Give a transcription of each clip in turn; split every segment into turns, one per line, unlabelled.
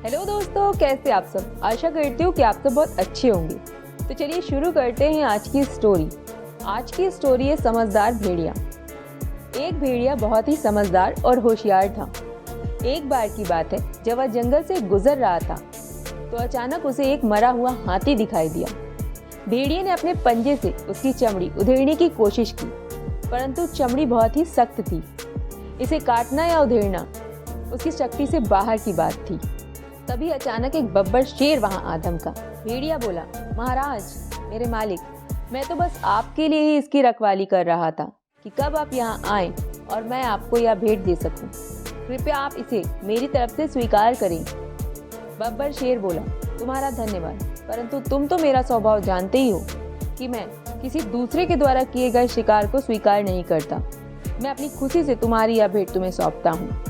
Hello दोस्तों, कैसे आप सब। आशा करती हूँ कि आप सब बहुत अच्छे होंगे। तो चलिए शुरू करते हैं आज की स्टोरी। आज की स्टोरी है समझदार भेड़िया। एक भेड़िया बहुत ही समझदार और होशियार था। एक बार की बात है, जब वह जंगल से गुजर रहा था तो अचानक उसे एक मरा हुआ हाथी दिखाई दिया। भेड़िए ने अपने पंजे से उसकी चमड़ी उधेड़ने की कोशिश की, परंतु चमड़ी बहुत ही सख्त थी। इसे काटना या उधेड़ना उसकी शक्ति से बाहर की बात थी। तभी अचानक एक बब्बर शेर वहां आ धमका। भेड़िया बोला, महाराज, मेरे मालिक, मैं तो बस आपके लिए ही इसकी रखवाली कर रहा था कि कब आप यहाँ आए और मैं आपको यह भेंट दे सकूं। कृपया आप इसे मेरी तरफ से स्वीकार करें। बब्बर शेर बोला, तुम्हारा धन्यवाद, परंतु तुम तो मेरा स्वभाव जानते ही हो कि मैं किसी दूसरे के द्वारा किए गए शिकार को स्वीकार नहीं करता। मैं अपनी खुशी से तुम्हारी यह भेंट तुम्हें सौंपता हूँ।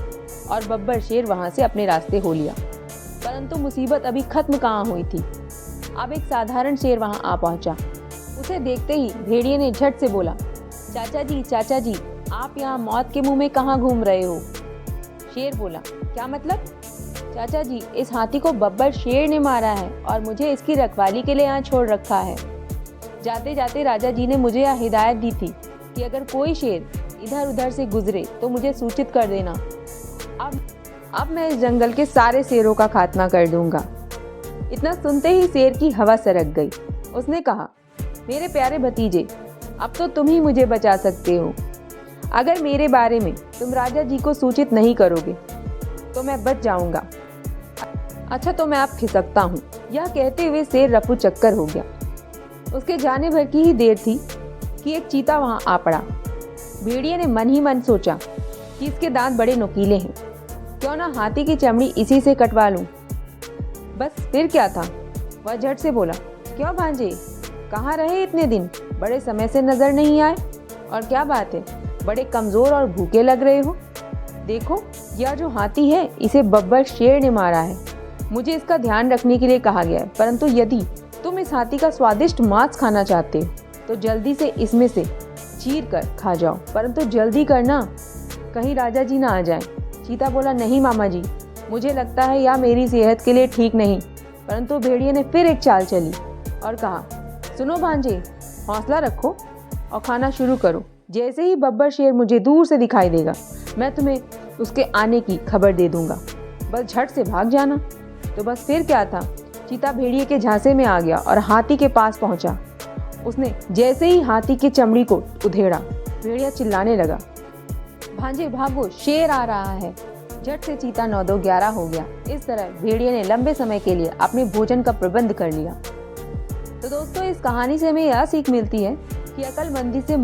और बब्बर शेर वहां से अपने रास्ते हो लिया। परंतु मुसीबत अभी खत्म कहाँ हुई थी। अब एक साधारण शेर वहां आ पहुंचा। उसे देखते ही भेड़िए ने झट से बोला, चाचा जी, आप यहाँ मौत के मुंह में कहाँ घूम रहे हो। शेर बोला, क्या मतलब। चाचा जी, इस हाथी को बब्बर शेर ने मारा है और मुझे इसकी रखवाली के लिए यहाँ छोड़ रखा है। जाते जाते राजा जी ने मुझे यह हिदायत दी थी कि अगर कोई शेर इधर उधर से गुजरे तो मुझे सूचित कर देना। अब मैं इस जंगल के सारे शेरों का खात्मा कर दूंगा। इतना सुनते ही शेर की हवा सरक गई। उसने कहा, मेरे प्यारे भतीजे, अब तो तुम ही मुझे बचा सकते हो। अगर मेरे बारे में तुम राजा जी को सूचित नहीं करोगे तो मैं बच जाऊंगा। अच्छा, तो मैं अब खिसकता हूँ। यह कहते हुए शेर रफू चक्कर हो गया। उसके जाने भर की ही देर थी कि एक चीता वहां आ पड़ा। भेड़िए ने मन ही मन सोचा कि इसके दांत बड़े नुकीले हैं, क्यों ना हाथी की चमड़ी इसी से कटवा लूं। बस फिर क्या था। वह झट से बोला, क्यों भांजे, कहाँ रहे इतने दिन, बड़े समय से नजर नहीं आए। और क्या बात है, बड़े कमजोर और भूखे लग रहे हो। देखो, यह जो हाथी है इसे बब्बर शेर ने मारा है। मुझे इसका ध्यान रखने के लिए कहा गया है, परंतु यदि तुम इस हाथी का स्वादिष्ट मांस खाना चाहते हो तो जल्दी से इसमें से चीर कर खा जाओ, परंतु जल्दी करना, कहीं राजा जी ना आ जाए। चीता बोला, नहीं मामा जी, मुझे लगता है यह मेरी सेहत के लिए ठीक नहीं। परंतु भेड़िए ने फिर एक चाल चली और कहा, सुनो भांजे, हौसला रखो और खाना शुरू करो। जैसे ही बब्बर शेर मुझे दूर से दिखाई देगा मैं तुम्हें उसके आने की खबर दे दूंगा। बस झट से भाग जाना। तो बस फिर क्या था, चीता भेड़िए के झांसे में आ गया और हाथी के पास पहुंचा। उसने जैसे ही हाथी की चमड़ी को उधेड़ा, भेड़िया चिल्लाने लगा, भांजे भागो, शेर आ रहा है। झट से चीता 9-2-11 हो गया। इस तरह भेड़िए ने लंबे समय के लिए अपने भोजन का प्रबंध कर लिया। तो दोस्तों, इस कहानी से हमें यह सीख मिलती है कि अक्लमंदी से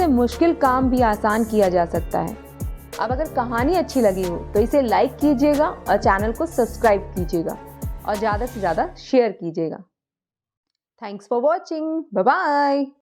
मुश्किल काम भी आसान किया जा सकता है। अब अगर कहानी अच्छी लगी हो तो इसे लाइक कीजिएगा और चैनल को सब्सक्राइब कीजिएगा और ज़्यादा से ज़्यादा शेयर कीजिएगा। Thanks for watching. Bye bye.